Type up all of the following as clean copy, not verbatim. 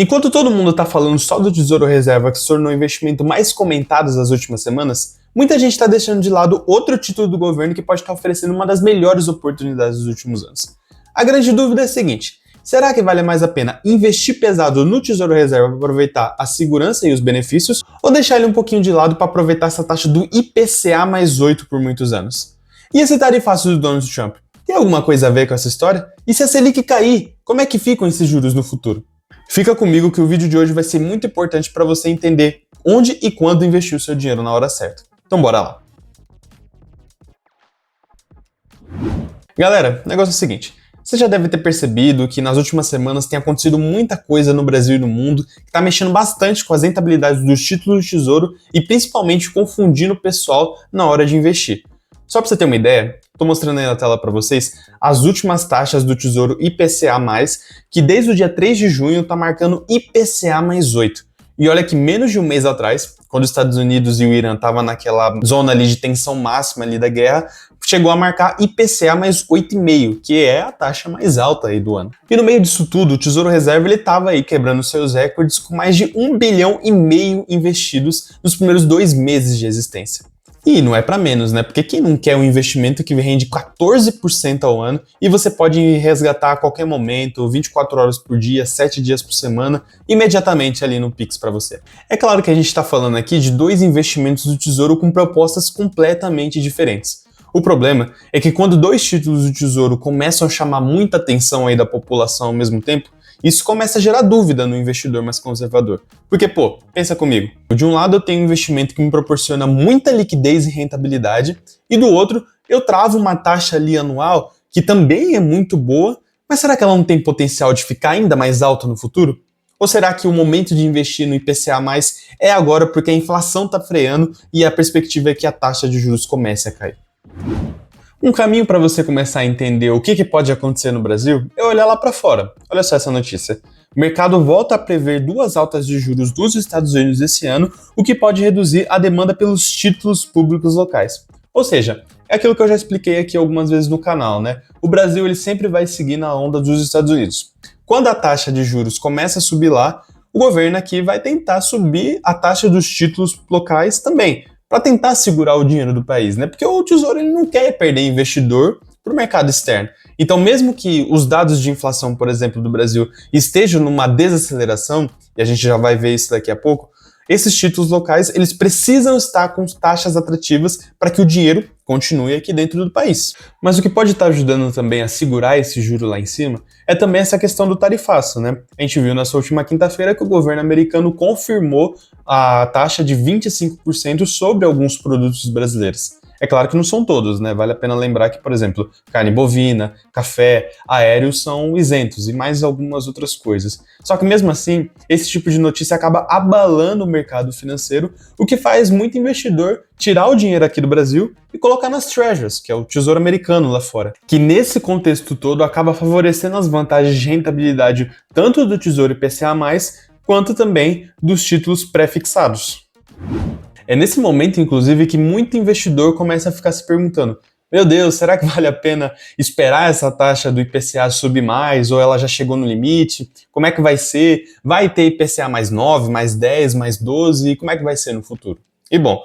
Enquanto todo mundo está falando só do Tesouro Reserva, que se tornou o investimento mais comentado das últimas semanas, muita gente está deixando de lado outro título do governo que pode estar oferecendo uma das melhores oportunidades dos últimos anos. A grande dúvida é a seguinte: será que vale mais a pena investir pesado no Tesouro Reserva para aproveitar a segurança e os benefícios, ou deixar ele um pouquinho de lado para aproveitar essa taxa do IPCA mais 8 por muitos anos? E esse tarifaço do Donald Trump, tem alguma coisa a ver com essa história? E se a Selic cair, como é que ficam esses juros no futuro? Fica comigo que o vídeo de hoje vai ser muito importante para você entender onde e quando investir o seu dinheiro na hora certa. Então bora lá! Galera, o negócio é o seguinte: você já deve ter percebido que nas últimas semanas tem acontecido muita coisa no Brasil e no mundo que está mexendo bastante com as rentabilidades dos títulos de tesouro e principalmente confundindo o pessoal na hora de investir. Só para você ter uma ideia, estou mostrando aí na tela para vocês as últimas taxas do Tesouro IPCA+, que desde o dia 3 de junho está marcando IPCA mais 8. E olha que menos de um mês atrás, quando os Estados Unidos e o Irã estavam naquela zona ali de tensão máxima ali da guerra, chegou a marcar IPCA mais 8,5, que é a taxa mais alta aí do ano. E no meio disso tudo, o Tesouro Reserva ele estava aí quebrando seus recordes com mais de 1,5 bilhão investidos nos primeiros 2 meses de existência. E não é para menos, né? Porque quem não quer um investimento que rende 14% ao ano e você pode resgatar a qualquer momento, 24 horas por dia, 7 dias por semana, imediatamente ali no Pix para você? É claro que a gente está falando aqui de 2 investimentos do Tesouro com propostas completamente diferentes. O problema é que quando 2 títulos do Tesouro começam a chamar muita atenção aí da população ao mesmo tempo, isso começa a gerar dúvida no investidor mais conservador. Porque, pensa comigo. De um lado eu tenho um investimento que me proporciona muita liquidez e rentabilidade, e do outro eu travo uma taxa ali anual que também é muito boa, mas será que ela não tem potencial de ficar ainda mais alta no futuro? Ou será que o momento de investir no IPCA+, é agora porque a inflação está freando e a perspectiva é que a taxa de juros comece a cair? Um caminho para você começar a entender o que pode acontecer no Brasil é olhar lá para fora. Olha só essa notícia. O mercado volta a prever 2 altas de juros dos Estados Unidos esse ano, o que pode reduzir a demanda pelos títulos públicos locais. Ou seja, é aquilo que eu já expliquei aqui algumas vezes no canal, né? O Brasil ele sempre vai seguir na onda dos Estados Unidos. Quando a taxa de juros começa a subir lá, o governo aqui vai tentar subir a taxa dos títulos locais também, para tentar segurar o dinheiro do país, né? Porque o Tesouro ele não quer perder investidor para o mercado externo. Então, mesmo que os dados de inflação, por exemplo, do Brasil estejam numa desaceleração, e a gente já vai ver isso daqui a pouco, esses títulos locais eles precisam estar com taxas atrativas para que o dinheiro continue aqui dentro do país. Mas o que pode estar ajudando também a segurar esse juro lá em cima é também essa questão do tarifaço, né? A gente viu nessa última quinta-feira que o governo americano confirmou a taxa de 25% sobre alguns produtos brasileiros. É claro que não são todos, né? Vale a pena lembrar que, por exemplo, carne bovina, café, aéreos são isentos e mais algumas outras coisas. Só que mesmo assim, esse tipo de notícia acaba abalando o mercado financeiro, o que faz muito investidor tirar o dinheiro aqui do Brasil e colocar nas Treasuries, que é o Tesouro Americano lá fora, que nesse contexto todo acaba favorecendo as vantagens de rentabilidade tanto do Tesouro IPCA+, quanto também dos títulos pré-fixados. É nesse momento, inclusive, que muito investidor começa a ficar se perguntando: meu Deus, será que vale a pena esperar essa taxa do IPCA subir mais, ou ela já chegou no limite? Como é que vai ser? Vai ter IPCA mais 9, mais 10, mais 12? Como é que vai ser no futuro? E bom,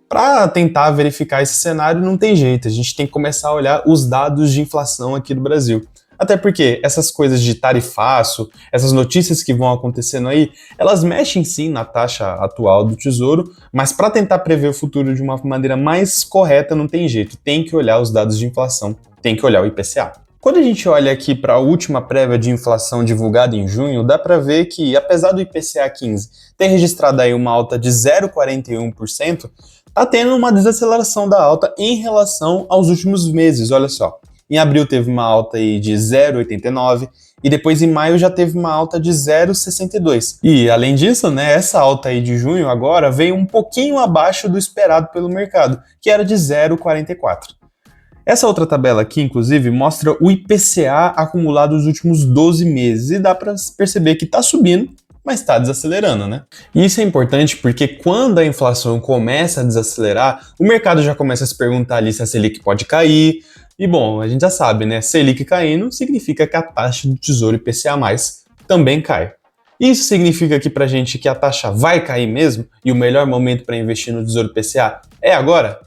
para tentar verificar esse cenário não tem jeito, a gente tem que começar a olhar os dados de inflação aqui do Brasil. Até porque essas coisas de tarifaço, essas notícias que vão acontecendo aí, elas mexem sim na taxa atual do Tesouro, mas para tentar prever o futuro de uma maneira mais correta não tem jeito, tem que olhar os dados de inflação, tem que olhar o IPCA. Quando a gente olha aqui para a última prévia de inflação divulgada em junho, dá para ver que, apesar do IPCA 15 ter registrado aí uma alta de 0,41%, está tendo uma desaceleração da alta em relação aos últimos meses, olha só. Em abril teve uma alta aí de 0,89 e depois em maio já teve uma alta de 0,62. E além disso, né, essa alta aí de junho agora veio um pouquinho abaixo do esperado pelo mercado, que era de 0,44. Essa outra tabela aqui, inclusive, mostra o IPCA acumulado nos últimos 12 meses e dá para perceber que está subindo, mas está desacelerando, né? E isso é importante porque quando a inflação começa a desacelerar, o mercado já começa a se perguntar ali se a Selic pode cair. E bom, a gente já sabe, né? Selic caindo significa que a taxa do Tesouro IPCA+, também cai. Isso significa aqui pra gente que a taxa vai cair mesmo e o melhor momento para investir no Tesouro IPCA é agora?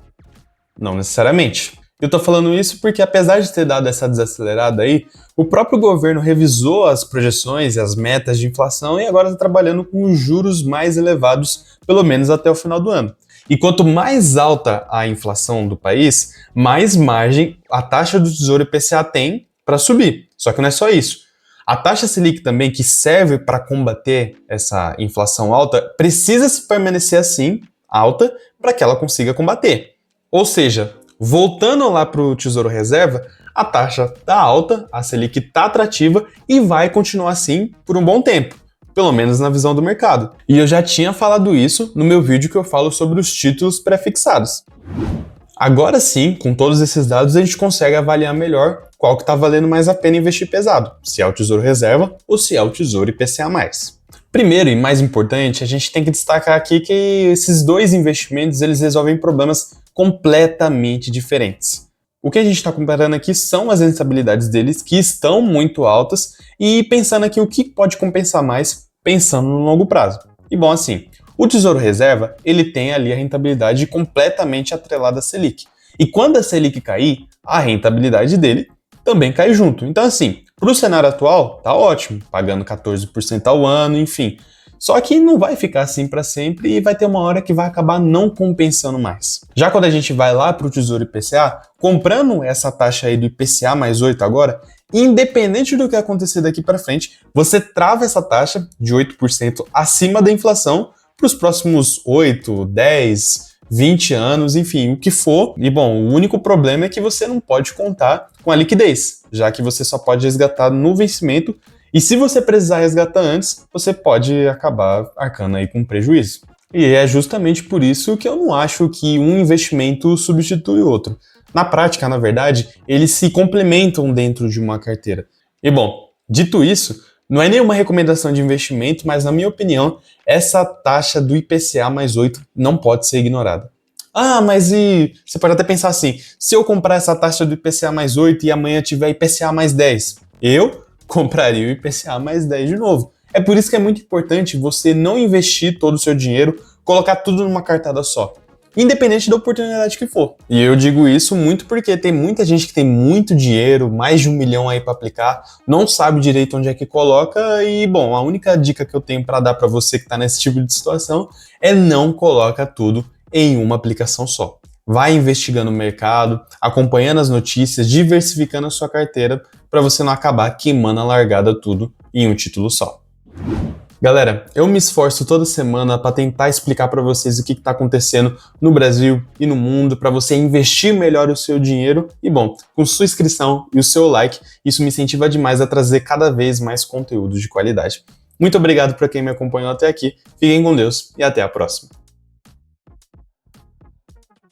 Não necessariamente. Eu tô falando isso porque, apesar de ter dado essa desacelerada aí, o próprio governo revisou as projeções e as metas de inflação e agora está trabalhando com os juros mais elevados, pelo menos até o final do ano. E quanto mais alta a inflação do país, mais margem a taxa do Tesouro IPCA tem para subir. Só que não é só isso. A taxa Selic também, que serve para combater essa inflação alta, precisa se permanecer assim, alta, para que ela consiga combater. Ou seja, voltando lá para o Tesouro Reserva, a taxa está alta, a Selic está atrativa e vai continuar assim por um bom tempo, pelo menos na visão do mercado. E eu já tinha falado isso no meu vídeo que eu falo sobre os títulos pré-fixados. Agora sim, com todos esses dados, a gente consegue avaliar melhor qual que está valendo mais a pena investir pesado, se é o Tesouro Reserva ou se é o Tesouro IPCA+. Primeiro e mais importante, a gente tem que destacar aqui que esses dois investimentos eles resolvem problemas completamente diferentes. O que a gente está comparando aqui são as rentabilidades deles, que estão muito altas, e pensando aqui o que pode compensar mais, pensando no longo prazo. E bom, assim, o Tesouro Reserva, ele tem ali a rentabilidade completamente atrelada à Selic. E quando a Selic cair, a rentabilidade dele também cai junto. Então, assim, para o cenário atual, tá ótimo, pagando 14% ao ano, enfim. Só que não vai ficar assim para sempre e vai ter uma hora que vai acabar não compensando mais. Já quando a gente vai lá para o Tesouro IPCA, comprando essa taxa aí do IPCA mais 8 agora, independente do que acontecer daqui para frente, você trava essa taxa de 8% acima da inflação para os próximos 8, 10, 20 anos, enfim, o que for. E bom, o único problema é que você não pode contar com a liquidez, já que você só pode resgatar no vencimento. E se você precisar resgatar antes, você pode acabar arcando aí com prejuízo. E é justamente por isso que eu não acho que um investimento substitui o outro. Na prática, na verdade, eles se complementam dentro de uma carteira. E bom, dito isso, não é nenhuma recomendação de investimento, mas na minha opinião, essa taxa do IPCA mais 8 não pode ser ignorada. Ah, mas e você pode até pensar assim, se eu comprar essa taxa do IPCA mais 8 e amanhã tiver IPCA mais 10, eu compraria o IPCA mais 10 de novo. É por isso que é muito importante você não investir todo o seu dinheiro, colocar tudo numa cartada só, independente da oportunidade que for. E eu digo isso muito porque tem muita gente que tem muito dinheiro, mais de 1 milhão aí para aplicar, não sabe direito onde é que coloca e, bom, a única dica que eu tenho para dar para você que está nesse tipo de situação é não coloca tudo em uma aplicação só. Vai investigando o mercado, acompanhando as notícias, diversificando a sua carteira para você não acabar queimando a largada tudo em um título só. Galera, eu me esforço toda semana para tentar explicar para vocês o que está acontecendo no Brasil e no mundo, para você investir melhor o seu dinheiro. E bom, com sua inscrição e o seu like, isso me incentiva demais a trazer cada vez mais conteúdo de qualidade. Muito obrigado para quem me acompanhou até aqui, fiquem com Deus e até a próxima.